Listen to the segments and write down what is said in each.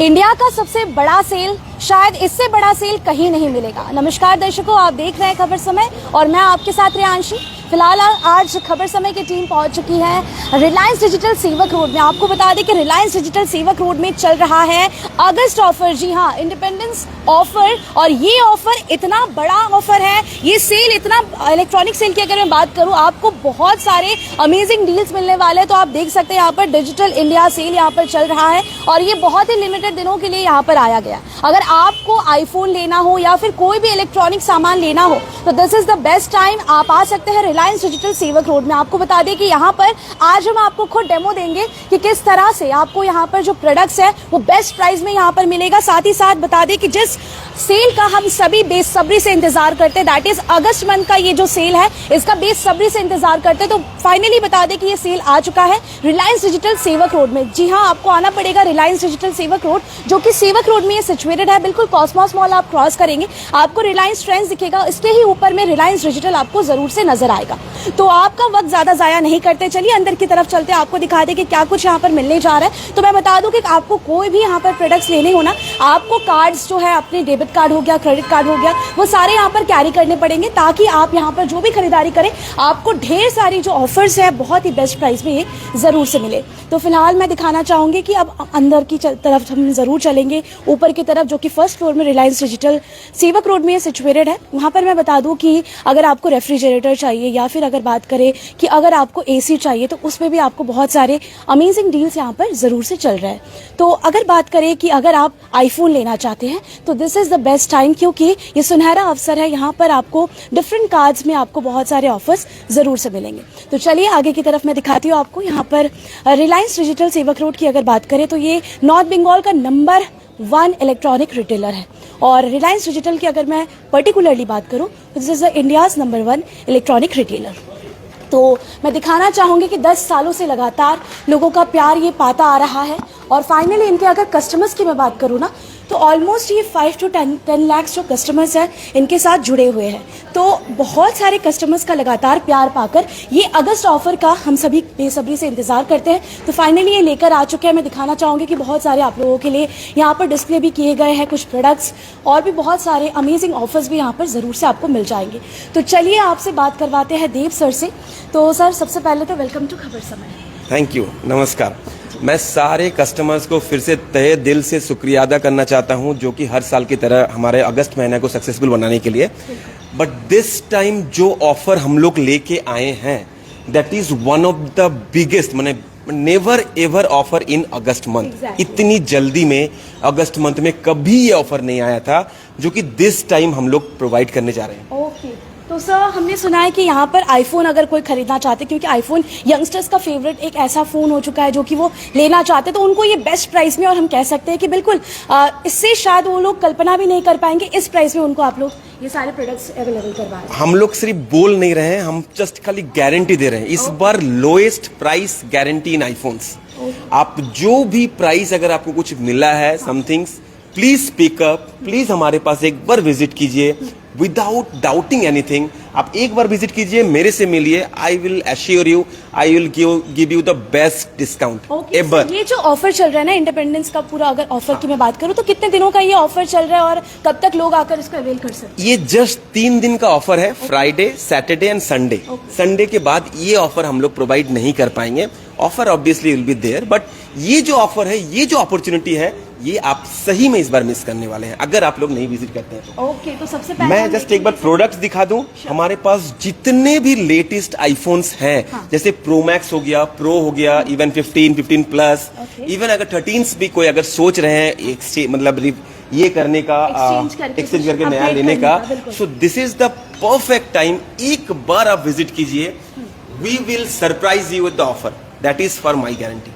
India का सबसे बड़ा सेल, शायद इससे बड़ा सेल कहीं नहीं मिलेगा। नमस्कार दर्शकों, आप देख रहे हैं खबर समय और मैं आपके साथ रियांशी। फिलहाल आज खबर समय की टीम पहुंच चुकी है रिलायंस डिजिटल सेवक रोड में। आपको बता दें कि रिलायंस डिजिटल सेवक रोड में चल रहा है अगस्त ऑफर। जी हाँ, इंडिपेंडेंस ऑफर। और ये ऑफर इतना बड़ा ऑफर है, ये सेल इतना, इलेक्ट्रॉनिक सेल की अगर मैं बात करूं, आपको बहुत सारे अमेजिंग डील्स मिलने वाले हैं। तो आप देख सकते हैं यहाँ पर डिजिटल इंडिया सेल यहाँ पर चल रहा है और ये बहुत ही लिमिटेड दिनों के लिए यहाँ पर आया गया। अगर आपको आईफोन लेना हो या फिर कोई भी इलेक्ट्रॉनिक सामान लेना हो तो this is the best time. आप आ सकते हैं रिलायंस डिजिटल सेवक रोड में। आपको बता दें कि यहाँ पर आज हम आपको खुद डेमो देंगे कि किस तरह से आपको यहाँ पर जो प्रोडक्ट्स है वो बेस्ट प्राइस में यहाँ पर मिलेगा। साथ ही साथ बता दें कि जिस सेल का हम सभी बेसब्री से इंतजार करते हैं, दैट इज अगस्त मंथ का ये जो सेल है, इसका बेसब्री से इंतजार करते हैं। तो फाइनली बता दें कि ये सेल आ चुका है रिलायंस डिजिटल सेवक रोड में। जी हाँ, आपको आना पड़ेगा रिलायंस डिजिटल सेवक रोड, जो कि सेवक रोड में ये सिचुएटेड है। बिल्कुल कॉस्मॉस मॉल आप क्रॉस करेंगे, आपको रिलायंस ट्रेंड्स दिखेगा, इसके ही ऊपर में रिलायंस डिजिटल आपको जरूर से नजर आएगा। तो आपका वक्त ज्यादा जाया नहीं करते, चलिए अंदर की तरफ चलते हैं, आपको दिखा दे कि क्या कुछ यहाँ पर मिलने जा रहा है। तो मैं बता दूं कि आपको कोई भी यहाँ पर प्रोडक्ट्स लेने हो ना, आपको कार्ड्स जो है, अपने डेबिट कार्ड हो गया, क्रेडिट कार्ड हो गया, वो सारे यहाँ पर कैरी करने पड़ेंगे, ताकि आप यहाँ पर जो भी खरीदारी करें आपको ढेर सारी जो ऑफर्स है बहुत ही बेस्ट प्राइस में ये जरूर से मिले। तो फिलहाल मैं दिखाना चाहूंगी कि अब अंदर की तरफ हम जरूर चलेंगे, ऊपर की तरफ, जो कि फर्स्ट फ्लोर में रिलायंस डिजिटल सेवक रोड में ये सिचुएटेड है। वहां पर मैं बता दूं कि अगर आपको रेफ्रिजरेटर चाहिए या फिर अगर बात करें कि अगर आपको एसी चाहिए तो उसमें भी आपको बहुत सारे अमेजिंग डील्स यहाँ पर जरूर से चल रहे हैं। तो अगर बात करें कि अगर आप आईफोन लेना चाहते हैं तो this is the best time, क्योंकि ये सुनहरा अवसर है। यहाँ पर आपको डिफरेंट कार्ड्स में आपको बहुत सारे ऑफर्स जरूर से मिलेंगे। तो चलिए आगे की तरफ मैं दिखाती हूँ आपको। यहाँ पर रिलायंस डिजिटल सेवक रोड की अगर बात करें तो ये नॉर्थ बंगाल का नंबर 1 इलेक्ट्रॉनिक रिटेलर है। और रिलायंस डिजिटल की अगर मैं पर्टिकुलरली बात करूं तो this is the India's number 1 electronic retailer. तो मैं दिखाना चाहूंगी कि 10 सालों से लगातार लोगों का प्यार ये पाता आ रहा है। और फाइनली इनके अगर कस्टमर्स की मैं बात करूं ना, तो ऑलमोस्ट ये 5 to 10 लाख जो कस्टमर्स हैं इनके साथ जुड़े हुए हैं। तो बहुत सारे कस्टमर्स का लगातार प्यार पाकर ये अगस्त ऑफर का हम सभी बेसब्री से इंतजार करते हैं। तो फाइनली ये लेकर आ चुके हैं। मैं दिखाना चाहूंगी कि बहुत सारे आप लोगों के लिए यहाँ पर डिस्प्ले भी किए गए हैं कुछ प्रोडक्ट्स, और भी बहुत सारे अमेजिंग ऑफर्स भी यहाँ पर जरूर से आपको मिल जाएंगे। तो चलिए आपसे बात करवाते हैं देव सर से। तो सर, सबसे पहले तो वेलकम टू खबर समय। थैंक यू, नमस्कार। मैं सारे कस्टमर्स को फिर से तहे दिल से शुक्रिया अदा करना चाहता हूं, जो कि हर साल की तरह हमारे अगस्त महीने को सक्सेसफुल बनाने के लिए। बट दिस टाइम जो ऑफर हम लोग लेके आए हैं, that is one of the biggest, माने never ever offer in August month. इतनी जल्दी में अगस्त मंथ में कभी ये ऑफर नहीं आया था, जो कि दिस टाइम हम लोग प्रोवाइड करने जा रहे हैं। ओके। तो सर, हमने सुना है कि यहाँ पर आईफोन अगर कोई खरीदना चाहते, क्योंकि आईफोन यंगस्टर्स का फेवरेट एक ऐसा फोन हो चुका है जो कि वो लेना चाहते, तो उनको ये बेस्ट प्राइस में, और हम कह सकते हैं कि बिल्कुल इससे शायद वो लोग कल्पना भी नहीं कर पाएंगे, इस प्राइस में उनको आप लोग ये सारे प्रोडक्ट्स अवेलेबल करवा रहे हैं। हम लोग सिर्फ बोल नहीं रहे हैं, हम जस्ट खाली गारंटी दे रहे हैं। इस बार lowest price guarantee in iPhones. आप जो भी प्राइस अगर आपको कुछ मिला है somethings, please speak up, please हमारे पास एक बार विजिट कीजिए विदाउट डाउटिंग एनीथिंग। आप एक बार विजिट कीजिए, मेरे से मिलिए, I will assure you, I will give you the best discount ever. ये जो ऑफर चल रहा है ना, इंडिपेंडेंस का पूरा अगर ऑफर की मैं बात करूं तो कितने दिनों का ये ऑफर चल रहा है और कब तक लोग आकर इसको अवेल कर सकते हैं? ये जस्ट 3 दिन का ऑफर है, Friday, Saturday and Sunday. Sunday के बाद ये ऑफर हम लोग प्रोवाइड नहीं कर पाएंगे। Offer obviously will be there, but ये जो ऑफर है, ये जो अपॉर्चुनिटी है, ये आप सही में इस बार मिस करने वाले हैं अगर आप लोग नहीं विजिट करते हैं तो। ओके, तो सबसे पहले मैं जस्ट एक बार प्रोडक्ट्स दिखा दूं। हमारे पास जितने भी लेटेस्ट आईफोन्स हैं, जैसे प्रो मैक्स हो गया, प्रो हो गया, इवन 15 प्लस, इवन अगर 13 भी कोई अगर सोच रहे हैं मतलब ये करने का, एक्सचेंज करके नया लेने का, so this is the perfect time. एक बार आप विजिट कीजिए, we will surprise you with the offer, that is for my guarantee.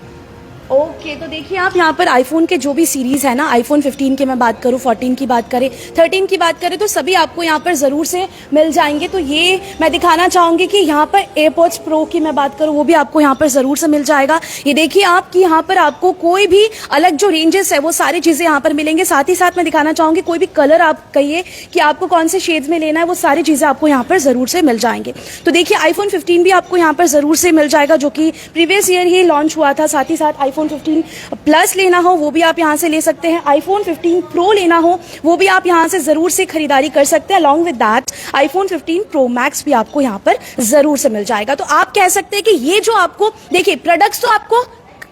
Okay, तो देखिए आप यहाँ पर आईफोन के जो भी सीरीज है ना, आईफोन 15 की मैं बात करूँ, 14 की बात करें, 13 की बात करें, तो सभी आपको यहाँ पर जरूर से मिल जाएंगे। तो ये मैं दिखाना चाहूंगी कि यहाँ पर एयरपॉड्स प्रो की मैं बात करूँ, वो भी आपको यहाँ पर जरूर से मिल जाएगा। ये देखिए आप कि यहाँ पर आपको कोई भी अलग जो रेंजेस है वो सारी चीजें यहाँ पर मिलेंगे। साथ ही साथ मैं दिखाना चाहूंगी कोई भी कलर आप कहिए कि आपको कौन से शेड्स में लेना है, वो सारी चीजें आपको यहाँ पर जरूर से मिल जाएंगे। तो देखिए आईफोन 15 भी आपको यहाँ पर जरूर से मिल जाएगा, जो कि प्रीवियस ईयर ही लॉन्च हुआ था। साथ ही साथ आईफोन आईफोन 15 प्लस लेना हो वो भी आप यहाँ से ले सकते हैं, आईफोन 15 प्रो लेना हो वो भी आप यहाँ से ज़रूर से खरीदारी कर सकते हैं। Along with that iPhone 15 pro max भी आपको यहाँ पर ज़रूर से मिल जाएगा। तो आप कह सकते हैं कि ये जो आपको देखिए प्रोडक्ट्स तो आपको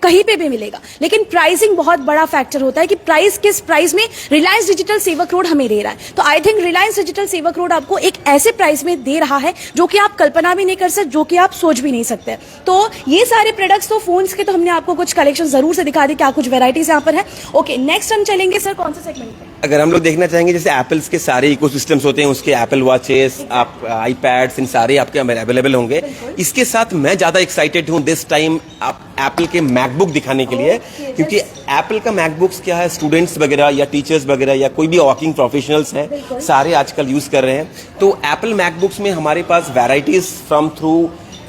कहीं पे भी मिलेगा, लेकिन प्राइसिंग बहुत बड़ा फैक्टर होता है कि प्राइस किस प्राइस में रिलायंस डिजिटल सेवक रोड हमें दे रहा है। तो आई थिंक रिलायंस डिजिटल सेवक रोड आपको एक ऐसे प्राइस में दे रहा है जो कि आप कल्पना भी नहीं कर सकते, जो कि आप सोच भी नहीं सकते। तो ये सारे प्रोडक्ट्स तो फोन्स के तो हमने आपको कुछ कलेक्शन जरूर से दिखा दी, क्या कुछ वेराइटीज यहाँ पर है। ओके, नेक्स्ट हम चलेंगे सर कौन से सेगमेंट पे? अगर हम लोग देखना चाहेंगे जैसे एप्पल्स के सारे इकोसिस्टम्स होते हैं, उसके एप्पल वॉचेस, आप आईपैड्स, इन सारे आपके अवेलेबल होंगे। इसके साथ मैं ज्यादा एक्साइटेड हूँ दिस टाइम आप एप्पल के मैकबुक दिखाने के लिए, क्योंकि एप्पल का मैकबुक्स क्या है, स्टूडेंट्स वगैरह या टीचर्स वगैरह या कोई भी वर्किंग प्रोफेशनल्स हैं सारे आजकल यूज कर रहे हैं। तो एप्पल मैकबुक्स में हमारे पास वैराइटीज फ्रॉम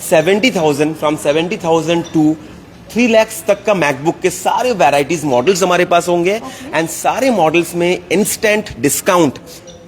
70,000 टू 3 लाख तक का मैकबुक के सारे वैराइटीज मॉडल्स हमारे पास होंगे। एंड सारे मॉडल्स में instant discount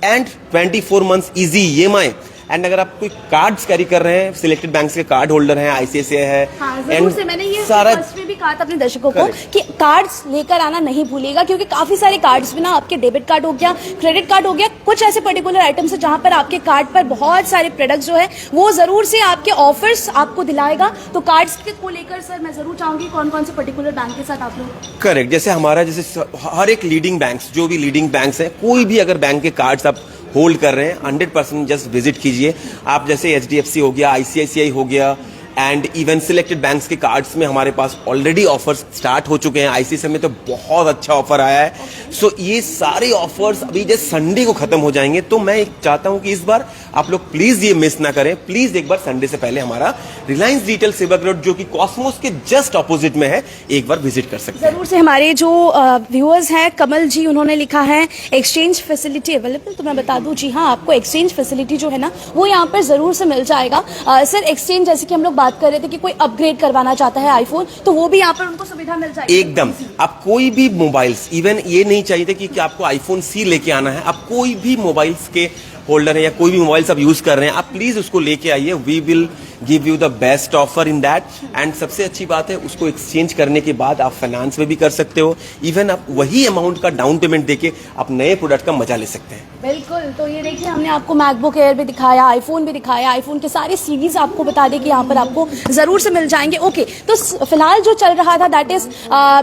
and 24 months easy EMI। And अगर आप कोई कार्ड्स कैरी कर रहे हैं, सिलेक्टेड बैंक्स के कार्ड होल्डर हैं, ICICI है, जरूर से मैंने ये सारा फर्स्ट में भी कहा था अपने दर्शकों को कि कार्ड्स लेकर आना नहीं भूलिएगा, क्योंकि काफी सारे कार्ड्स में ना आपके डेबिट कार्ड हो गया, क्रेडिट कार्ड हो गया, कुछ ऐसे पर्टिकुलर आइटम्स है जहां पर आपके कार्ड पर बहुत सारे प्रोडक्ट्स जो है वो जरूर से आपके ऑफर्स आपको दिलाएगा। तो कार्ड्स को लेकर सर मैं जरूर चाहूंगी कौन कौन से पर्टिकुलर बैंक के साथ आप लोग? करेक्ट, जैसे हमारा जैसे हर एक लीडिंग बैंक्स, जो भी लीडिंग बैंक्स हैं, कोई भी अगर बैंक के कार्ड्स आप होल्ड कर रहे हैं 100% जस्ट विजिट कीजिए आप। जैसे HDFC हो गया, ICICI हो गया, एंड इवन सिलेक्टेड बैंक्स के कार्ड्स में हमारे पास ऑलरेडी ऑफर्स स्टार्ट हो चुके हैं। ICICI में तो बहुत अच्छा ऑफर आया है। सो ये सारे ऑफर्स अभी जैसे संडे को खत्म हो जाएंगे। तो मैं चाहता हूं कि इस बार आप लोग प्लीज ये मिस ना करें, प्लीज एक बार संडे से पहले हमारा रिलायंस डिजिटल सेवक रोड जो कि कॉस्मोस के जस्ट ऑपोजिट में है, एक बार विजिट कर सकते हैं। जरूर से हमारे जो व्यूअर्स हैं, कमल जी उन्होंने लिखा है एक्सचेंज फैसिलिटी अवेलेबल। तो मैं बता दूं जी हाँ, आपको एक्सचेंज फैसिलिटी जो है ना वो यहाँ पर जरूर से मिल जाएगा। सर एक्सचेंज जैसे कि हम लोग बात कर रहे थे कि कोई अपग्रेड करवाना चाहता है आईफोन, तो वो भी यहाँ पर उनको सुविधा मिल जाएगी एकदम। आप कोई भी मोबाइल्स, इवन ये नहीं चाहिए कि आपको आईफोन C लेके आना है, आप कोई भी मोबाइल्स के होल्डर है या कोई भी मोबाइल्स आप यूज कर रहे हैं, आप प्लीज उसको लेके आइए। We will give you the best offer in that. And सबसे अच्छी बात है उसको एक्सचेंज करने के बाद आप फाइनेंस में भी कर सकते हो। इवन आप वही अमाउंट का डाउन पेमेंट देके आप नए प्रोडक्ट का मजा ले सकते हैं। बिल्कुल। तो ये देखिए हमने आपको मैकबुक एयर भी दिखाया, आईफोन भी दिखाया, आईफोन के सारे सीरीज आपको बता दें कि यहाँ पर आपको जरूर से मिल जाएंगे। ओके, तो फिलहाल जो चल रहा था दैट इज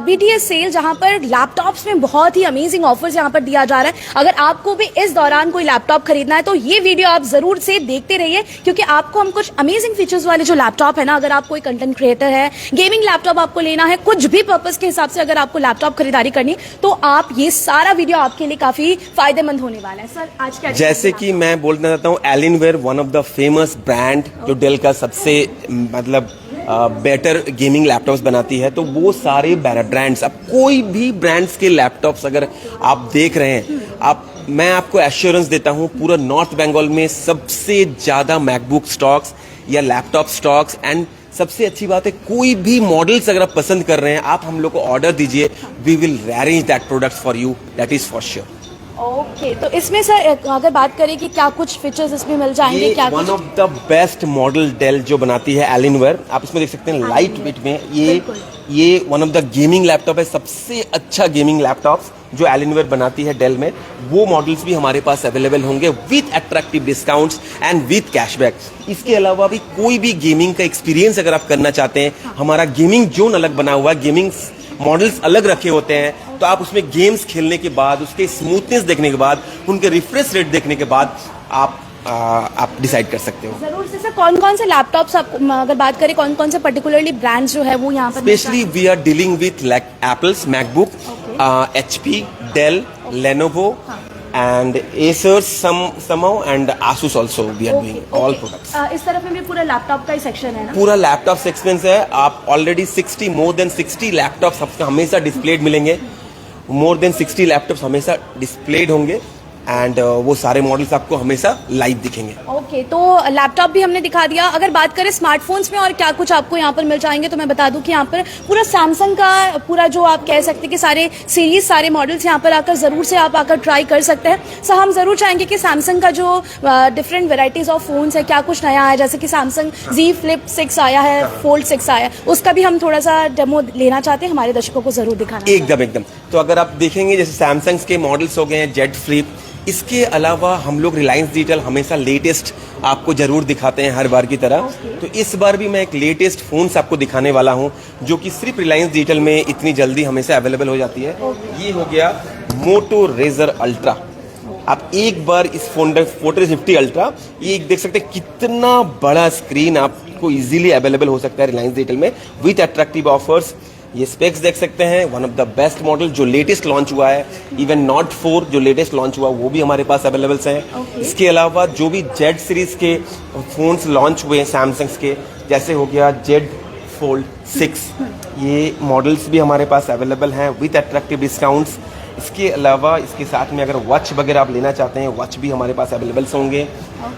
BTS सेल, जहां पर लैपटॉप्स में बहुत ही अमेजिंग ऑफर्स यहाँ पर दिया जा रहा है। अगर आपको भी इस दौरान कोई लैपटॉप खरीदना है तो ये वीडियो आप जरूर से देखते रहिए, क्योंकि आपको हम कुछ अमेजिंग फीचर्स वाले जो लैपटॉप है ना, अगर आप कोई कंटेंट क्रिएटर है, गेमिंग लैपटॉप आपको लेना है, कुछ भी पर्पस के हिसाब से अगर आपको लैपटॉप खरीदारी करनी, तो आप ये सारा वीडियो आपके लिए काफी फायदेमंद होने वाला है। सर आज क्या जैसे कि मैं बोलना चाहता हूँ, Alienware one of the famous brand जो डेल का सबसे मतलब बेटर गेमिंग लैपटॉप्स बनाती है, तो वो सारे ब्रांड्स, अब कोई भी ब्रांड्स के लैपटॉप्स अगर आप देख रहे हैं, मैं आपको एश्योरेंस देता हूं पूरा नॉर्थ बंगाल में सबसे ज्यादा मैकबुक स्टॉक्स या लैपटॉप स्टॉक्स। एंड सबसे अच्छी बात है, कोई भी मॉडल्स अगर आप पसंद कर रहे हैं, आप हम लोग को ऑर्डर दीजिए, we will arrange that products for you, that is for sure. Okay, तो इसमें सर अगर बात करें कि क्या कुछ फीचर्स इसमें मिल जाएंगे, क्या one of the best model Dell जो बनाती है एलिनवेयर, आप इसमें देख सकते हैं लाइट वेट में ये one of the gaming laptop है, सबसे अच्छा गेमिंग लैपटॉप जो एलिनवेयर बनाती है डेल में। वो मॉडल्स भी हमारे पास अवेलेबल होंगे with attractive discounts and with cashback. इसके अलावा भी कोई भी गेमिंग का एक्सपीरियंस अगर आप करना चाहते हैं, हमारा गेमिंग जोन अलग बना हुआ है, गेमिंग मॉडल्स अलग रखे होते हैं, तो आप उसमें गेम्स खेलने के बाद, उसके स्मूथनेस देखने के बाद, उनके रिफ्रेश रेट देखने के बाद आप डिसाइड कर सकते हो। जरूर से सर कौन कौन से लैपटॉप्स आप अगर बात करें, कौन कौन से पर्टिकुलरली ब्रांड्स जो है वो यहाँ पर? Specially we are dealing with like Apple's MacBook, HP, Dell, Lenovo and Acer somehow and Asus also we are doing all products। इस तरफ में भी पूरा लैपटॉप का ही सेक्शन है ना? पूरा लैपटॉप सेक्शन है। आप ऑलरेडी मोर देन 60 लैपटॉप्स आपको हमेशा डिस्प्लेड मिलेंगे, मोर देन 60 लैपटॉप्स हमेशा डिस्प्लेड होंगे। एंड वो सारे मॉडल्स आपको हमेशा लाइव दिखेंगे। ओके, तो लैपटॉप भी हमने दिखा दिया। अगर बात करें स्मार्टफोन्स में और क्या कुछ आपको यहाँ पर मिल जाएंगे, तो मैं बता दूं कि यहाँ पर पूरा सैमसंग का पूरा जो आप कह सकते हैं कि सारे सीरीज, सारे मॉडल्स यहाँ पर आकर जरूर से आप आकर ट्राई कर सकते हैं। सो हम जरूर चाहेंगे कि सैमसंग का जो डिफरेंट वेराइटीज ऑफ फोन्स है, क्या कुछ नया है, जैसे कि सैमसंग Z Flip 6 आया है, फोल्ड 6 आया है, उसका भी हम थोड़ा सा डेमो लेना चाहते हैं, हमारे दर्शकों को जरूर दिखाना। एकदम। तो अगर आप देखेंगे जैसे सैमसंग के मॉडल्स हो गए हैं Z Flip, इसके अलावा हम लोग रिलायंस डिजिटल हमेशा लेटेस्ट आपको जरूर दिखाते हैं हर बार की तरह। तो इस बार भी मैं एक लेटेस्ट फोन्स आपको दिखाने वाला हूं जो कि सिर्फ रिलायंस डिजिटल में इतनी जल्दी हमेशा अवेलेबल हो जाती है। ये हो गया मोटो रेजर अल्ट्रा। आप एक बार इस फोटो 50 अल्ट्रा, ये देख सकते हैं कितना बड़ा स्क्रीन आपको इजीली अवेलेबल हो सकता है रिलायंस डिजिटल में विथ अट्रैक्टिव ऑफर्स। ये स्पेक्स देख सकते हैं, one of the best model जो लेटेस्ट लॉन्च हुआ है। इवन नोट 4 जो लेटेस्ट लॉन्च हुआ वो भी हमारे पास अवेलेबल्स हैं। इसके अलावा जो भी Z सीरीज के फोन्स लॉन्च हुए हैं सैमसंग के, जैसे हो गया Z Fold 6, ये मॉडल्स भी हमारे पास अवेलेबल हैं विथ अट्रैक्टिव डिस्काउंट्स। इसके अलावा इसके साथ में अगर वॉच वगैरह आप लेना चाहते हैं, वॉच भी हमारे पास अवेलेबल्स होंगे।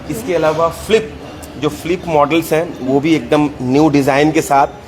इसके अलावा फ्लिप मॉडल्स हैं वो भी एकदम न्यू डिज़ाइन के साथ।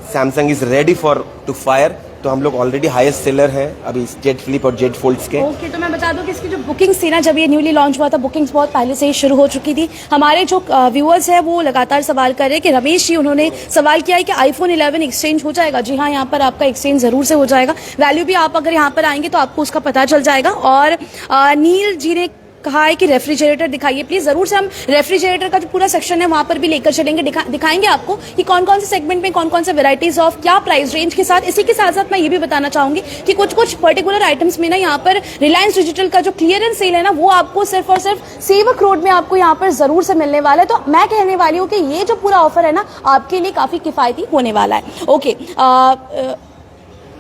Samsung is ready for to fire, तो हम लोग ऑलरेडी हाईएस्ट सेलर हैं अभी Z Flip और Z Folds के। ओके, तो मैं बता दूं कि इसकी जो बुकिंग्स थी ना, जब ये न्यूली लॉन्च हुआ था, बुकिंग्स बहुत पहले से ही शुरू हो चुकी थी। हमारे जो व्यूअर्स हैं वो लगातार सवाल कर रहे हैं कि रमेश जी, उन्होंने सवाल किया है कि iPhone 11 एक्सचेंज हो जाएगा। जी हाँ, यहाँ पर आपका एक्सचेंज जरूर से हो जाएगा। वैल्यू भी आप अगर यहाँ पर आएंगे तो आपको उसका पता चल जाएगा। और नील जी ने कहा है कि रेफ्रिजरेटर दिखाइए प्लीज। जरूर से हम रेफ्रिजरेटर का जो पूरा सेक्शन है वहां पर भी लेकर चलेंगे, दिखाएंगे आपको कि कौन कौन से सेगमेंट में कौन कौन से वेराइटीज ऑफ क्या प्राइस रेंज के साथ। इसी के साथ साथ मैं ये भी बताना चाहूंगी कि कुछ पर्टिकुलर आइटम्स में ना यहाँ पर रिलायंस डिजिटल का जो क्लियरेंस सेल है ना, वो आपको सिर्फ और सिर्फ सेवक रोड में आपको यहाँ पर जरूर से मिलने वाला है। तो मैं कहने वाली हूँ कि ये जो पूरा ऑफर है ना, आपके लिए काफी किफायती होने वाला है। ओके,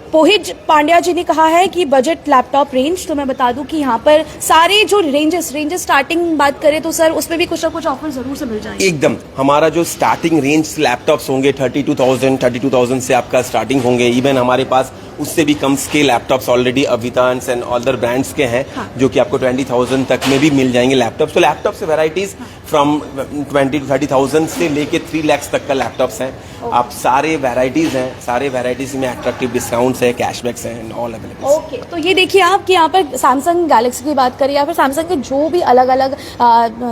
पोहिज पांड्या जी ने कहा है कि बजट लैपटॉप रेंज, तो मैं बता दूं कि यहाँ पर सारे जो रेंजेस स्टार्टिंग बात करें तो सर उसमें भी कुछ ना कुछ ऑफर जरूर से मिल जाएंगे। एकदम, हमारा जो स्टार्टिंग रेंज लैपटॉप्स होंगे 32,000 से आपका स्टार्टिंग होंगे। इवन हमारे पास उससे भी कम के लैपटॉप्स ऑलरेडी अवितांस एंड अदर ब्रांड्स के हैं। हाँ। जो कि आपको 20,000 तक में भी मिल जाएंगे लैपटॉप्स। तो लैपटॉप से वेराइटीज फ्रॉम 20 to 30,000 से लेके 3 लाख तक का लैपटॉप्स हैं। आप सारे वेराइटीज हैं, सारे वेराइटीज में अट्रैक्टिव डिस्काउंट्स है, कैशबैक्स हैं, ऑल अवेलेबल। ओके, तो ये देखिए आप कि यहाँ पर सैमसंग गैलेक्सी की बात करें या फिर सैमसंग के जो भी अलग अलग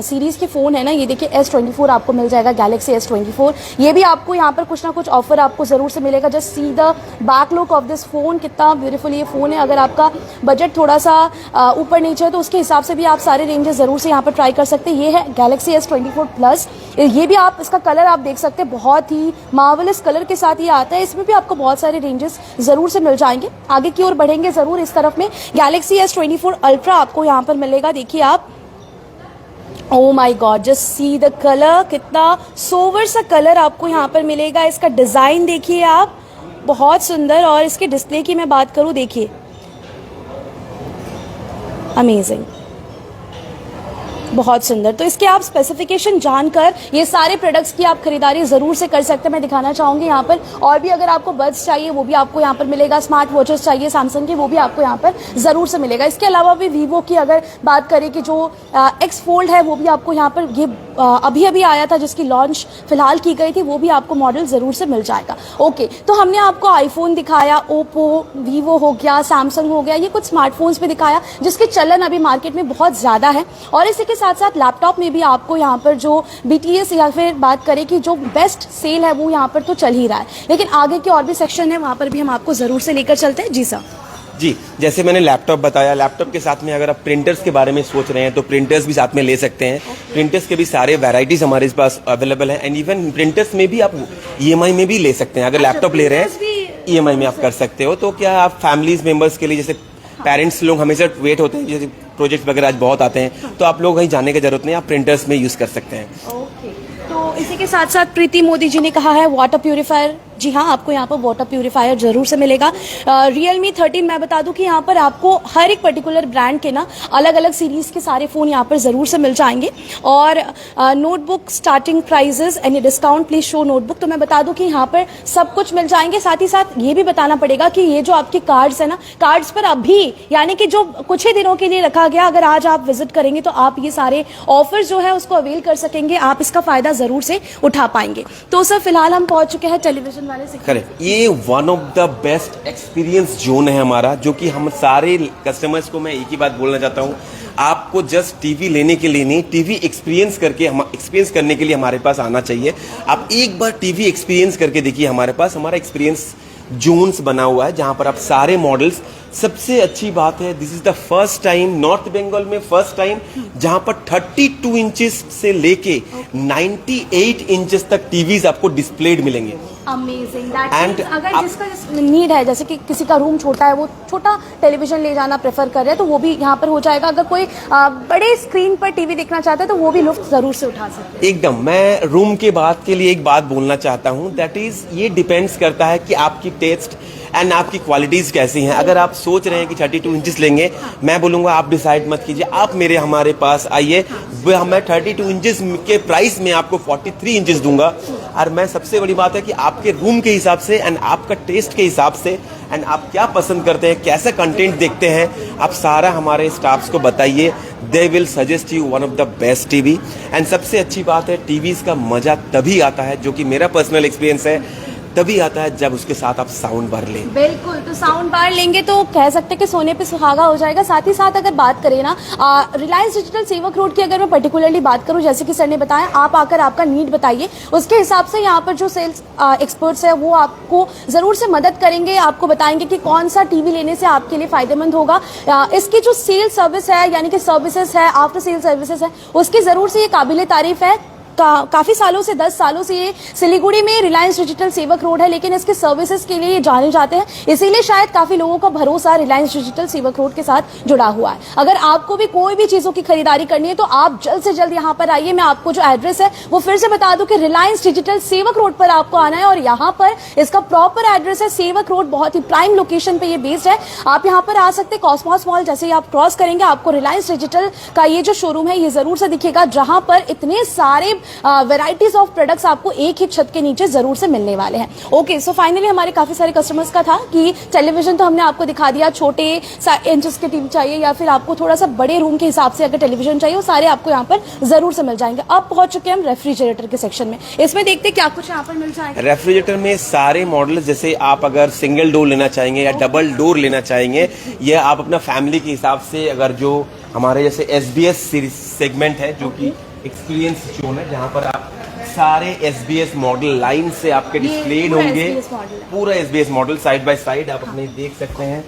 सीरीज के फोन है ना, ये देखिए S24 आपको मिल जाएगा, गैलेक्सी S24। ये भी आपको यहाँ पर कुछ ना कुछ ऑफर आपको जरूर से मिलेगा। Just see the back look of this phone, कितना ब्यूटीफुल ये फोन है। अगर आपका बजट थोड़ा सा ऊपर नीचे है तो उसके हिसाब से भी आप सारे रेंजेस जरूर से यहाँ पर ट्राई कर सकते हैं। ये है गैलेक्सी S24 प्लस। ये भी आप इसका कलर आप देख सकते हैं, बहुत ही मार्वलस कलर के साथ ये आता है। इसमें भी आपको बहुत सारे रेंजेस जरूर से मिल जाएंगे। आगे की ओर बढ़ेंगे जरूर इस तरफ में। गैलेक्सी S24 अल्ट्रा आपको यहाँ पर मिलेगा। देखिए आप, oh my god, just see the colour, कितना सोवर सा कलर आपको यहाँ पर मिलेगा। इसका डिजाइन देखिए आप, बहुत सुंदर। और इसके डिस्प्ले की मैं बात करूं, देखिए अमेजिंग, बहुत सुंदर। तो इसके आप स्पेसिफिकेशन जानकर ये सारे प्रोडक्ट्स की आप खरीदारी जरूर से कर सकते हैं। मैं दिखाना चाहूंगी यहाँ पर, और भी अगर आपको बड्स चाहिए वो भी आपको यहाँ पर मिलेगा। स्मार्ट वॉचेस चाहिए सैमसंग के, वो भी आपको यहाँ पर जरूर से मिलेगा। इसके अलावा भी वीवो की अगर बात करें कि जो X Fold है वो भी आपको यहाँ पर, ये अभी अभी आया था जिसकी लॉन्च फिलहाल की गई थी, वो भी आपको मॉडल जरूर से मिल जाएगा। ओके, तो हमने आपको आईफोन दिखाया, ओप्पो, वीवो हो गया, सैमसंग हो गया, ये कुछ स्मार्टफोन्स पे दिखाया जिसके चलन अभी मार्केट में बहुत ज्यादा है। और इसी के साथ साथ लैपटॉप में भी आपको यहाँ पर जो BTS या फिर बात करें कि जो बेस्ट सेल है वो यहाँ पर तो चल ही रहा है, लेकिन आगे के और भी सेक्शन है वहाँ पर भी हम आपको जरूर से लेकर चलते हैं। जी सर। जी, जैसे मैंने लैपटॉप बताया, लैपटॉप के साथ में अगर आप प्रिंटर्स के बारे में सोच रहे हैं तो प्रिंटर्स भी साथ में ले सकते हैं। प्रिंटर्स के भी सारे वैरायटीज हमारे पास अवेलेबल हैं। एंड इवन प्रिंटर्स में भी आप EMI में भी ले सकते हैं। अगर लैपटॉप ले रहे हैं EMI में आप कर सकते हो। तो क्या आप फैमिलीज मेंबर्स के लिए, जैसे पेरेंट्स लोग हमेशा वेट होते हैं, जैसे प्रोजेक्ट वगैरह आज बहुत आते हैं, तो आप लोग कहीं जाने की जरूरत नहीं, आप प्रिंटर्स में यूज कर सकते हैं। ओके, तो तो इसी के साथ साथ प्रीति मोदी जी ने कहा है वाटर प्यूरिफायर, जी हाँ, आपको यहाँ पर वाटर प्यूरिफायर जरूर से मिलेगा। Realme 13 मैं बता दूं कि यहाँ पर आपको हर एक पर्टिकुलर ब्रांड के ना अलग अलग सीरीज के सारे फोन यहाँ पर जरूर से मिल जाएंगे। और notebook starting prices and discount please show notebook, तो मैं बता दूं कि यहाँ पर सब कुछ मिल जाएंगे। साथ ही साथ ये भी बताना पड़ेगा कि ये जो आपके कार्ड्स है ना, कार्ड्स पर अभी यानी कि जो कुछ ही दिनों के लिए रखा गया, अगर आज आप विजिट करेंगे तो आप ये सारे ऑफर जो है उसको अवेल कर सकेंगे, आप इसका फायदा जरूर से उठा पाएंगे। तो सर फिलहाल हम पहुंच चुके हैं टेलीविजन वाले सेक्शन। करेक्ट, ये one of the best experience zone है हमारा, जो कि हम सारे कस्टमर्स को मैं एक ही बात बोलना चाहता हूँ, आपको जस्ट टीवी लेने के लिए नहीं, टीवी एक्सपीरियंस करने के लिए हमारे पास आना चाहिए। आप एक बार टीवी एक्सपीरियंस करके देखिए, हमारे पास हमारा एक्सपीरियंस जोन्स बना हुआ है जहां पर आप सारे मॉडल्स, सबसे अच्छी बात है this is the first time north Bengal में, फर्स्ट टाइम जहां पर 32 इंचेस से लेके 98 इंचेस तक टीवीज आपको डिस्प्लेड मिलेंगे। अमेजिंग, अगर जिसका नीड है, जैसे कि किसी का रूम छोटा है, वो छोटा टेलीविजन ले जाना प्रेफर कर रहे हैं, तो वो भी यहाँ पर हो जाएगा। अगर कोई बड़े स्क्रीन पर टीवी देखना चाहता है तो वो भी लुत्फ जरूर से उठा सकते हैं। एकदम, मैं रूम के बात के लिए एक बात बोलना चाहता हूँ, दैट इज ये डिपेंड्स करता है कि आपकी टेस्ट एंड आपकी क्वालिटीज कैसी हैं। अगर आप सोच रहे हैं कि 32 इंचेस लेंगे, मैं बोलूंगा आप डिसाइड मत कीजिए, आप हमारे पास आइए, मैं 32 इंचेस के प्राइस में आपको 43 इंचेस दूंगा। और मैं सबसे बड़ी बात है कि आपके रूम के हिसाब से एंड आपका टेस्ट के हिसाब से एंड आप क्या पसंद करते हैं, कैसा कंटेंट देखते हैं, आप सारा हमारे स्टाफ्स को बताइए, they will suggest you one of the best TV. And सबसे अच्छी बात है, टीवीज का मजा तभी आता है, जो कि मेरा पर्सनल एक्सपीरियंस है, तभी आता है जब उसके साथ आप साउंड बार लें। बिल्कुल, तो साउंड बार लेंगे तो कह सकते हैं कि सोने पे सुहागा हो जाएगा। साथ ही साथ अगर बात करें ना रिलायंस डिजिटल सेवक रोड की, अगर मैं पर्टिकुलरली बात करूं, जैसे कि सर ने बताया, आप आकर आपका नीड बताइए, उसके हिसाब से यहाँ पर जो सेल्स एक्सपर्ट्स है वो आपको जरूर से मदद करेंगे, आपको बताएंगे कि कौन सा टीवी लेने से आपके लिए फायदेमंद होगा। इसकी जो सेल सर्विस है, यानी कि सर्विसेज है, आफ्टर सेल सर्विसेज है, उसकी जरूर से ये काबिले तारीफ है। काफी सालों से, 10 सालों से ये सिलीगुड़ी में रिलायंस डिजिटल सेवक रोड है, लेकिन इसके सर्विसेज के लिए ये जाने जाते हैं, इसीलिए शायद काफी लोगों का भरोसा रिलायंस डिजिटल सेवक रोड के साथ जुड़ा हुआ है। अगर आपको भी कोई भी चीजों की खरीदारी करनी है तो आप जल्द से जल्द यहाँ पर आइए। मैं आपको जो एड्रेस है वो फिर से बता दूं कि रिलायंस डिजिटल सेवक रोड पर आपको आना है, और यहाँ पर इसका प्रॉपर एड्रेस है सेवक रोड, बहुत ही प्राइम लोकेशन पे ये बेस्ड है। आप यहाँ पर आ सकते हैं, कॉस्मॉस मॉल जैसे ही आप क्रॉस करेंगे आपको रिलायंस डिजिटल का ये जो शोरूम है ये जरूर से दिखेगा, जहां पर इतने सारे वैराइटीज ऑफ प्रोडक्ट्स आपको एक ही छत के नीचे जरूर से मिलने वाले हैं। ओके, सो फाइनली हमारे काफी सारे कस्टमर्स का था कि टेलीविजन तो हमने आपको दिखा दिया, छोटे इंचेस के टीवी चाहिए या फिर आपको थोड़ा सा बड़े रूम के हिसाब से अगर टेलीविजन चाहिए, वो सारे आपको यहाँ पर जरूर से मिल जाएंगे। अब पहुंच चुके हैं हम रेफ्रिजरेटर के सेक्शन में, इसमें देखते क्या कुछ यहाँ पर मिल जाएगा। रेफ्रिजरेटर में सारे मॉडल, जैसे आप अगर सिंगल डोर लेना चाहेंगे या डबल डोर लेना चाहेंगे, या आप अपना फैमिली के हिसाब से, अगर जो हमारे जैसे SBS सेगमेंट है, जो कि एक्सपीरियंस जोन है, जहां पर आप सारे SBS मॉडल लाइन से आपके डिस्प्लेड होंगे, पूरा SBS model side by side आप अपने देख सकते हैं,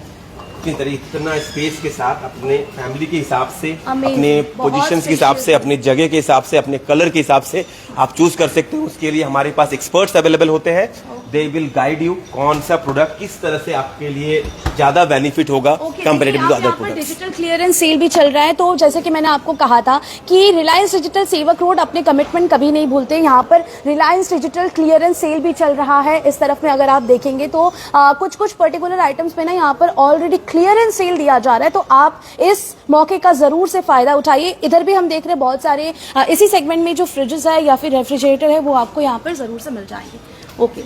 इतना स्पेस के साथ अपने फैमिली के हिसाब से, अपने पोजीशंस के हिसाब से, अपने जगह के हिसाब से, अपने कलर के हिसाब से आप चूज कर सकते हैं। उसके लिए हमारे पास एक्सपर्ट्स अवेलेबल होते हैं, दे विल गाइड यू कौन सा प्रोडक्ट किस तरह से आपके लिए ज्यादा बेनिफिट होगा comparative to other products. Digital clearance sale भी चल रहा है, तो जैसे कि मैंने आपको कहा था कि रिलायंस डिजिटल सेवक रोड अपने कमिटमेंट कभी नहीं भूलते। यहाँ पर रिलायंस डिजिटल क्लियरेंस सेल भी चल रहा है। इस तरफ में अगर आप देखेंगे तो कुछ कुछ पर्टिकुलर आइटम्स पे ना यहाँ पर ऑलरेडी क्लियरेंस सेल दिया जा रहा है, तो आप इस मौके का जरूर से फायदा उठाइए। इधर भी हम देख रहे हैं बहुत सारे इसी सेगमेंट में जो फ्रिजेस है या फिर रेफ्रिजरेटर है वो आपको यहाँ पर जरूर से मिल जाएंगे। ओके,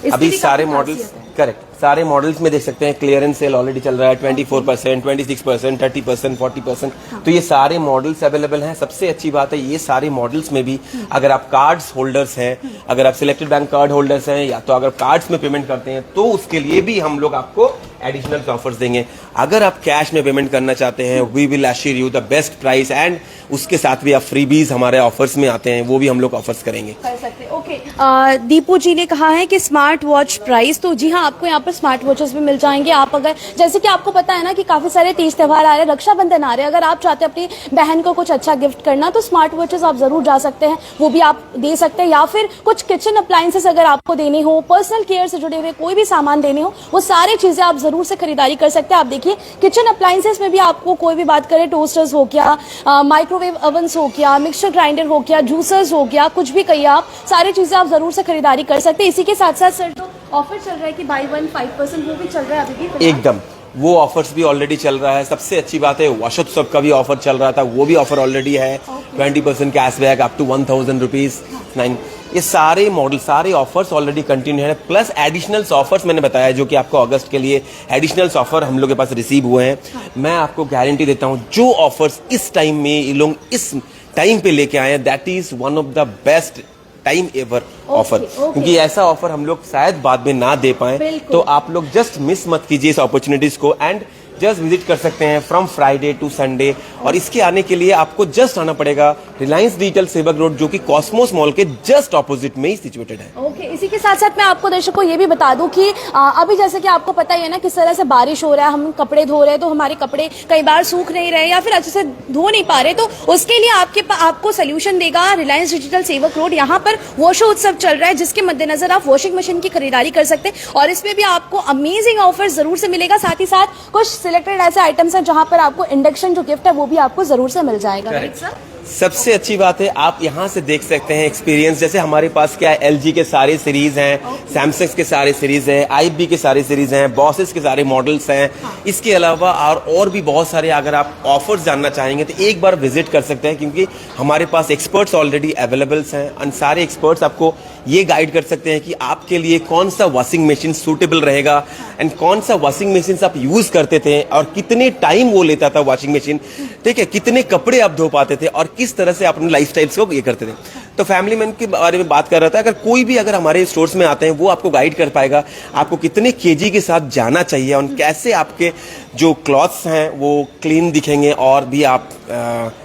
अभी सारे मॉडल्स, करेक्ट, सारे मॉडल्स में देख सकते हैं क्लियरेंस सेल ऑलरेडी चल रहा है, 24%, 26%, 30%, 40%। तो ये सारे मॉडल्स अवेलेबल हैं। सबसे अच्छी बात है, ये सारे मॉडल्स में भी अगर आप कार्ड्स होल्डर्स हैं, अगर आप सिलेक्टेड बैंक कार्ड होल्डर्स हैं, या तो अगर कार्ड्स में पेमेंट करते हैं, तो उसके लिए भी हम लोग आपको एडिशनल ऑफर्स देंगे। अगर आप कैश में पेमेंट करना चाहते हैं, we will assure you the best price, and उसके साथ भी आप फ्रीबीज हमारे ऑफर्स में आते हैं, वो भी हम लोग ऑफर्स करेंगे। कर सकते हैं। ओके, दीपू जी ने कहा है कि स्मार्ट वॉच प्राइस, तो जी हाँ, आपको यहाँ पर स्मार्ट वॉचेस भी मिल जाएंगे। आप अगर जैसे कि आपको पता है ना कि काफी सारे तीज त्योहार आ रहे हैं, रक्षाबंधन आ रहे हैं, अगर आप चाहते हैं अपनी बहन को कुछ अच्छा गिफ्ट करना तो स्मार्ट वॉचेस आप जरूर जा सकते हैं, वो भी आप दे सकते हैं। या फिर कुछ किचन अप्लायंसेस अगर आपको देने हो, पर्सनल केयर से जुड़े हुए कोई भी सामान देने हो, वो सारी चीजें आप जरूर से खरीदारी कर सकते हैं। आप देखिए किचन अप्लायंसेस में भी आपको कोई भी बात करें, टोस्टर्स हो गया, माइक्रोवेव ओवन्स हो गया, मिक्सचर ग्राइंडर हो गया, जूसर्स हो गया, कुछ भी कहिए आप, सारी चीजें आप जरूर से खरीदारी कर सकते हैं। इसी के साथ साथ सर जो ऑफर चल रहा है कि बाई 1 5% वो भी चल रहा है अभी भी एकदम, वो ऑफर्स भी ऑलरेडी चल रहा है। सबसे अच्छी बात है वशोत्सव का भी ऑफर चल रहा था, वो भी ऑफर ऑलरेडी है। 20% कैशबैक अप टू 1000 रुपीज 9। ये सारे मॉडल, सारे ऑफर्स ऑलरेडी कंटिन्यू है, प्लस एडिशनल्स ऑफर्स मैंने बताया जो कि आपको अगस्त के लिए एडिशनल्स ऑफर हम लोग के पास रिसीव हुए हैं। मैं आपको गारंटी देता हूं जो ऑफर्स इस टाइम में ये लोग इस टाइम पे लेके आए हैं, that is one of the best time ever offer, क्योंकि ऐसा ऑफर हम लोग शायद बाद में ना दे पाए। तो आप लोग जस्ट मिस मत कीजिए इस अपॉर्चुनिटीज को, एंड जस्ट विजिट कर सकते हैं फ्रॉम फ्राइडे टू संडे। और इसके आने के लिए आपको जस्ट आना पड़ेगा रिलायंस डिजिटल सेवक रोड, जो कि कॉस्मोस मॉल के जस्ट ऑपोजिट में ही सिचुएटेड है। ओके, इसी के साथ साथ मैं आपको दर्शकों ये भी बता दूं कि अभी जैसे कि आपको पता ही है ना किस तरह से बारिश हो रहा है, हम कपड़े धो रहे हैं तो हमारे कपड़े कई बार सूख नहीं रहे या फिर अच्छे से धो नहीं पा रहे, तो उसके लिए आपको सोल्यूशन देगा रिलायंस डिजिटल सेवक रोड। यहाँ पर वॉशो उत्सव चल रहा है, जिसके मद्देनजर आप वॉशिंग मशीन की खरीदारी कर सकते हैं और इसमें भी आपको अमेजिंग ऑफर जरूर से मिलेगा। साथ ही साथ कुछ सिलेक्टेड ऐसे आइटम्स हैं जहां पर आपको इंडक्शन जो गिफ्ट है वो भी आपको जरूर से मिल जाएगा। Right sir? सबसे अच्छी बात है आप यहाँ से देख सकते हैं एक्सपीरियंस। जैसे हमारे पास क्या है, एलजी के सारे सीरीज हैं, सैमसंग के सारे सीरीज हैं, आईबी के सारे सीरीज हैं, बॉसेस के सारे मॉडल्स हैं। इसके अलावा और भी बहुत सारे, अगर आप ऑफर्स जानना चाहेंगे तो एक बार विजिट कर सकते हैं, क्योंकि हमारे पास एक्सपर्ट्स ऑलरेडी अवेलेबल्स हैं और सारे एक्सपर्ट्स आपको ये गाइड कर सकते हैं कि आपके लिए कौन सा वॉशिंग मशीन सूटेबल रहेगा एंड कौन सा वॉशिंग मशीन आप यूज करते थे और कितने टाइम वो लेता था वॉशिंग मशीन, ठीक है, कितने कपड़े आप धो पाते थे और किस तरह से अपने लाइफस्टाइल्स को ये करते थे। तो फैमिली मैन के बारे में बात कर रहा था, अगर कोई भी अगर हमारे स्टोर्स में आते हैं वो आपको गाइड कर पाएगा आपको कितने केजी के साथ जाना चाहिए और कैसे आपके जो क्लॉथ्स हैं वो क्लीन दिखेंगे और भी आप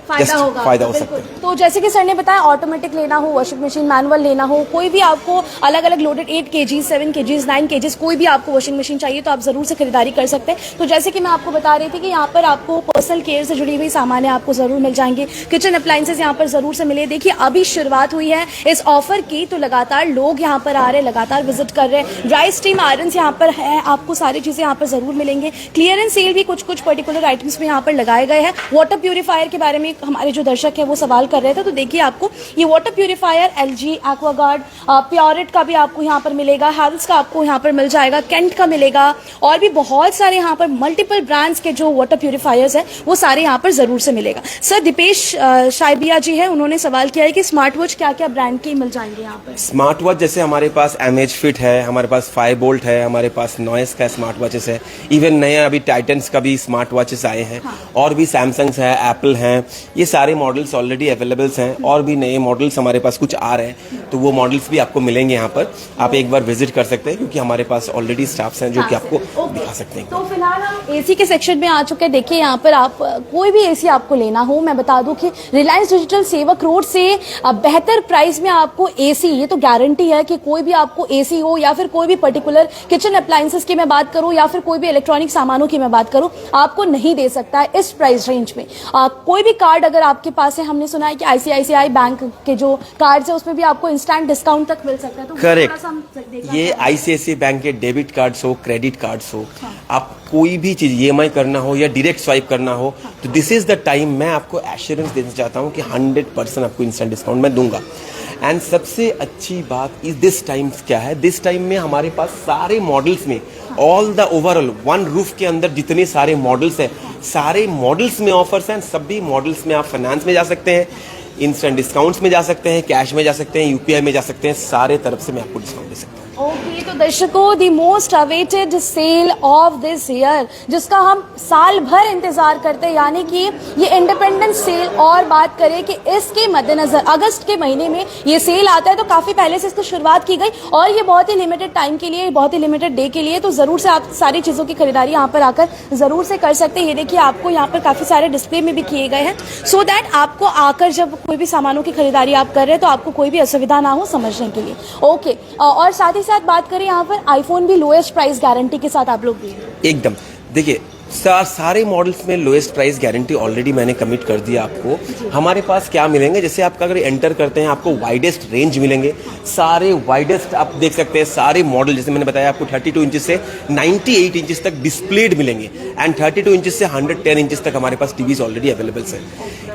फायदा हो सकता है। तो जैसे कि सर ने बताया, ऑटोमेटिक लेना हो, वॉशिंग मशीन मैनुअल लेना हो, कोई भी आपको अलग अलग लोडेड 8 kg 7 kg 9 kg कोई भी आपको वॉशिंग मशीन चाहिए तो आप जरूर से खरीदारी कर सकते हैं। तो जैसे कि मैं आपको बता रही थी कि यहाँ पर आपको पर्सनल केयर से जुड़ी हुई सामान आपको जरूर मिल जाएंगे, किचन अप्लायंसेस यहाँ पर जरूर से मिले। देखिए अभी शुरुआत हुई है इस ऑफर की, तो लगातार लोग यहाँ पर आ रहे हैं, लगातार विजिट कर रहे हैं। ड्राई स्टीम आयरन यहाँ पर है, आपको सारी चीजें यहाँ पर जरूर मिलेंगे। क्लियरेंस सेल भी कुछ पर्टिकुलर आइटम्स में यहाँ पर लगाए गए हैं। वाटर प्यूरिफायर के बारे में हमारे जो दर्शक है वो सवाल कर रहे थे, तो देखिए आपको ये water purifier LG Aquaguard Pureit का भी आपको यहाँ पर मिलेगा, हेल्स का आपको यहाँ पर मिल जाएगा, केंट का मिलेगा और भी बहुत सारे यहाँ पर मल्टीपल ब्रांड्स के जो वाटर प्यूरिफायर्स हैं वो सारे यहाँ पर जरूर से मिलेगा। सर दीपेश शाइबिया जी है, उन्होंने सवाल किया है कि स्मार्ट वॉच क्या क्या ब्रांड के मिल जाएंगे यहाँ पर? स्मार्ट वॉच जैसे हमारे पास एमएच फिट है, हमारे पास 5 बोल्ट है, हमारे पास नॉइस का स्मार्ट वॉचेस है, इवन नए अभी टाइटन्स का भी स्मार्ट वॉचेस आए हैं। और भी सैमसंग है, एप्पल हैं, ये सारे मॉडल्स ऑलरेडी अवेलेबल्स हैं और भी नए मॉडल्स हमारे पास कुछ आ रहे हैं, तो वो मॉडल्स भी आपको मिलेंगे यहाँ पर। आप एक बार विजिट कर सकते हैं क्योंकि हमारे पास ऑलरेडी स्टाफ्स हैं जो कि आपको दिखा सकते हैं। तो फिलहाल हम एसी के सेक्शन में आ चुके हैं। देखिए यहाँ पर आप कोई भी एसी आपको लेना हो, मैं बता दूं कि रिलायंस डिजिटल सेवक रोड से बेहतर प्राइस में आपको एसी, ये तो गारंटी है कि कोई भी आपको एसी हो या फिर कोई भी पर्टिकुलर किचन अप्लायंसेस की मैं बात करूं या फिर कोई भी इलेक्ट्रॉनिक सामानों की मैं बात करूं, आपको नहीं दे सकता है इस प्राइस रेंज में। कोई भी कार्ड अगर आपके पास है, हमने सुना है कि आईसीआईसीआई बैंक के जो कार्ड है उसमें भी आपको इंस्टेंट डिस्काउंट तक मिल सकता है। तो करेक्ट, ये आईसीआईसीआई बैंक के डेबिट कार्ड्स हो, क्रेडिट कार्ड्स हो, आप कोई भी चीज ईएमआई करना हो या डायरेक्ट स्वाइप करना हो, तो दिस इज द टाइम मैं आपको एश्योरेंस देना चाहता हूं कि 100% आपको इंस्टेंट डिस्काउंट मैं दूंगा। एंड सबसे अच्छी बात इस दिस टाइम क्या है, दिस टाइम में हमारे पास सारे मॉडल्स में all the overall one roof के अंदर जितने सारे मॉडल्स हैं, सारे मॉडल्स में ऑफर्स हैं। सभी मॉडल्स में आप फाइनेंस में जा सकते हैं, इंस्टेंट डिस्काउंट्स में जा सकते हैं, कैश में जा सकते हैं, यूपीआई में जा सकते हैं, सारे तरफ से मैं आपको डिस्काउंट दे सकता हूँ। ओके, तो दर्शकों the most awaited sale of this year, जिसका हम साल भर इंतजार करते हैं, यानी कि ये इंडिपेंडेंस सेल। और बात करें कि इसके मद्देनजर अगस्त के महीने में ये सेल आता है, तो काफी पहले से इसकी शुरुआत की गई और ये बहुत ही लिमिटेड टाइम के लिए, बहुत ही लिमिटेड डे के लिए, तो जरूर से आप सारी चीजों की खरीदारी यहाँ पर आकर जरूर से कर सकते हैं। ये देखिए आपको यहाँ पर काफी सारे डिस्प्ले में भी किए गए हैं, सो दैट आपको आकर जब कोई भी सामानों की खरीदारी आप कर रहे हैं तो आपको कोई भी असुविधा ना हो समझने के लिए। ओके, और साथ ही साथ बात करें यहाँ पर आईफोन भी लोएस्ट प्राइस गारंटी के साथ आप लोग भी एकदम। देखिए सारे मॉडल्स में लोएस्ट प्राइस गारंटी ऑलरेडी मैंने कमिट कर दिया आपको। हमारे पास क्या मिलेंगे, जैसे आप अगर एंटर करते हैं आपको वाइडेस्ट रेंज मिलेंगे, सारे वाइडेस्ट आप देख सकते हैं सारे मॉडल, जैसे मैंने बताया आपको 32 इंचेस से 98 इंचेस तक डिस्प्लेड मिलेंगे एंड 32 इंचेस से 110 इंचेस तक हमारे पास टीवीज ऑलरेडी अवेलेबल है।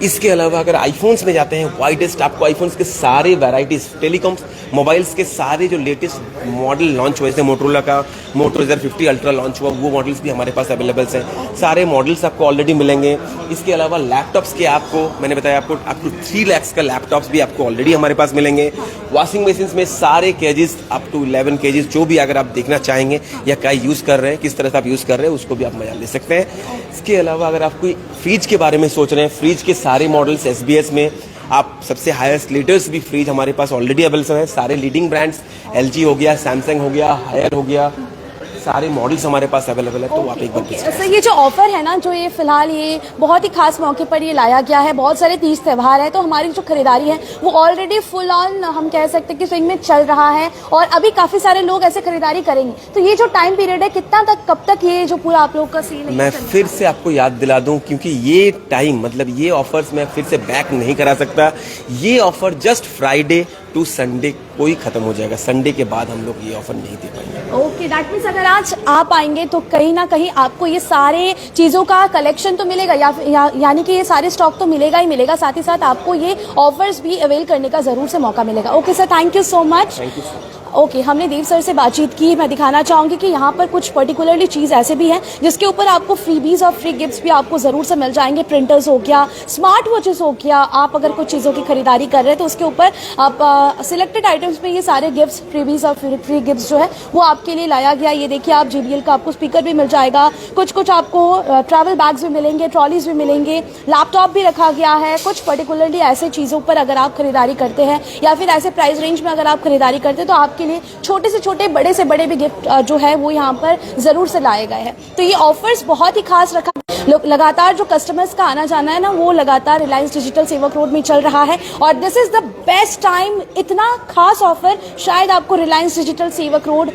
इसके अलावा अगर आईफोन्स में जाते हैं, वाइडेस्ट आपको आईफोन्स के सारे वैराइटीज, टेलीकॉम्स मोबाइल्स के सारे जो लेटेस्ट मॉडल लॉन्च हुए, जैसे मोटोरोला का मोटो Z50 अल्ट्रा लॉन्च हुआ, वो मॉडल्स भी हमारे पास अवेलेबल हैं। सारे मॉडल्स आपको ऑलरेडी मिलेंगे। इसके अलावा लैपटॉप्स के आपको मैंने बताया आपको 3 लाख का लैपटॉप्स भी आपको ऑलरेडी हमारे पास मिलेंगे। वॉशिंग मशीन में सारे केजेस अप टू 11 केजेस जो भी अगर आप देखना चाहेंगे या क्या यूज़ कर रहे हैं, किस तरह से आप यूज़ कर रहे हैं, उसको भी आप मजा ले सकते हैं। इसके अलावा अगर आप कोई फ्रिज के बारे में सोच रहे हैं, फ्रिज के सारे मॉडल्स SBS में आप सबसे हाईएस्ट लेटेस्ट भी फ्रिज हमारे पास ऑलरेडी अवेलेबल है। सारे लीडिंग ब्रांड्स LG हो गया, सैमसंग हो गया, हायर हो गया, सारे मॉडल्स हमारे पास अवेलेबल है। तो आप एक बार सर ये जो ऑफर है ना, जो ये फिलहाल ये बहुत ही खास मौके पर ये लाया गया है, बहुत सारे तीज त्यौहार है, तो हमारी जो खरीदारी है वो ऑलरेडी फुल ऑन हम कह सकते हैं कि स्विंग में चल रहा है और अभी काफी सारे लोग ऐसे खरीदारी करेंगे। तो ये जो टाइम पीरियड है कितना तक, कब तक ये जो पूरा आप लोग का सीन है? मैं फिर से आपको याद दिला दूं, क्योंकि ये टाइम मतलब ये ऑफर्स मैं फिर से बैक नहीं करा सकता। ये offer just Friday to Sunday कोई खत्म हो जाएगा। संडे के बाद हम लोग ये ऑफर नहीं दे पाएंगे। ओके, दैट मीन्स अगर आज आप आएंगे तो कहीं ना कहीं आपको ये सारे चीजों का कलेक्शन तो मिलेगा यानी कि ये सारे स्टॉक तो मिलेगा ही मिलेगा, साथ ही साथ आपको ये ऑफर्स भी अवेल करने का जरूर से मौका मिलेगा। Okay sir, thank you so much. Thank you sir. Okay, हमने देव सर से बातचीत की। मैं दिखाना चाहूंगी कि यहाँ पर कुछ पर्टिकुलरली चीज़ ऐसे भी हैं जिसके ऊपर आपको फ्रीबीज और फ्री गिफ्ट्स भी आपको ज़रूर से मिल जाएंगे। प्रिंटर्स हो गया, स्मार्ट वॉचेस हो गया, आप अगर कुछ चीज़ों की खरीदारी कर रहे हैं तो उसके ऊपर आप सिलेक्टेड आइटम्स में ये सारे गिफ्ट्स, फ्रीबीज और फ्री गिफ्ट्स जो है वो आपके लिए लाया गया। ये देखिए आप JBL का आपको स्पीकर भी मिल जाएगा, कुछ आपको ट्रैवल बैग्स भी मिलेंगे, ट्रॉलीज भी मिलेंगे, लैपटॉप भी रखा गया है। कुछ पर्टिकुलरली ऐसे चीज़ों पर अगर आप खरीदारी करते हैं या फिर ऐसे प्राइस रेंज में अगर आप खरीदारी करते हैं तो आपके लिए छोटे से छोटे, बड़े से बड़े भी गिफ्ट जो है वो यहाँ पर जरूर से लाए गए हैं। तो ये ऑफर्स बहुत ही खास रखा। लगातार जो कस्टमर्स का आना जाना है ना, वो लगातार रिलायंस डिजिटल सेवक रोड में चल रहा है और this is the best time. इतना खास ऑफर शायद आपको रिलायंस डिजिटल सेवक रोड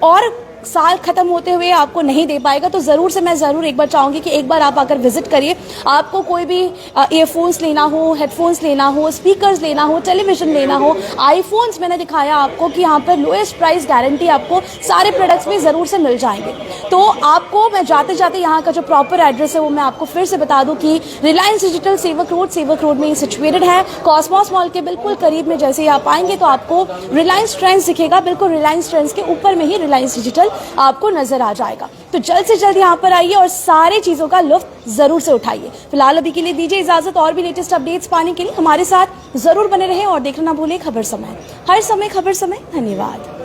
और साल खत्म होते हुए आपको नहीं दे पाएगा। तो जरूर से मैं जरूर एक बार चाहूंगी कि एक बार आप आकर विजिट करिए। आपको कोई भी ईयरफोन्स लेना हो, हेडफोन्स लेना हो, स्पीकर्स लेना हो, टेलीविजन लेना हो, आईफोन्स मैंने दिखाया आपको कि यहाँ पर लोएस्ट प्राइस गारंटी आपको सारे प्रोडक्ट्स में जरूर से मिल जाएंगे। तो आपको मैं जाते जाते यहाँ का जो प्रॉपर एड्रेस है वो मैं आपको फिर से बता दूं कि रिलायंस डिजिटल सेवक रोड में सिचुएटेड है, कॉस्मॉस मॉल के बिल्कुल करीब में। जैसे ही आप आएंगे तो आपको रिलायंस ट्रेंड्स दिखेगा, बिल्कुल रिलायंस ट्रेंड्स के ऊपर में ही रिलायंस डिजिटल आपको नजर आ जाएगा। तो जल्द से जल्द यहाँ पर आइए और सारे चीजों का लुत्फ जरूर से उठाइए। फिलहाल अभी के लिए दीजिए इजाजत। और भी लेटेस्ट अपडेट्स पाने के लिए हमारे साथ जरूर बने रहें और देखना ना भूलें खबर समय। हर समय खबर समय। धन्यवाद।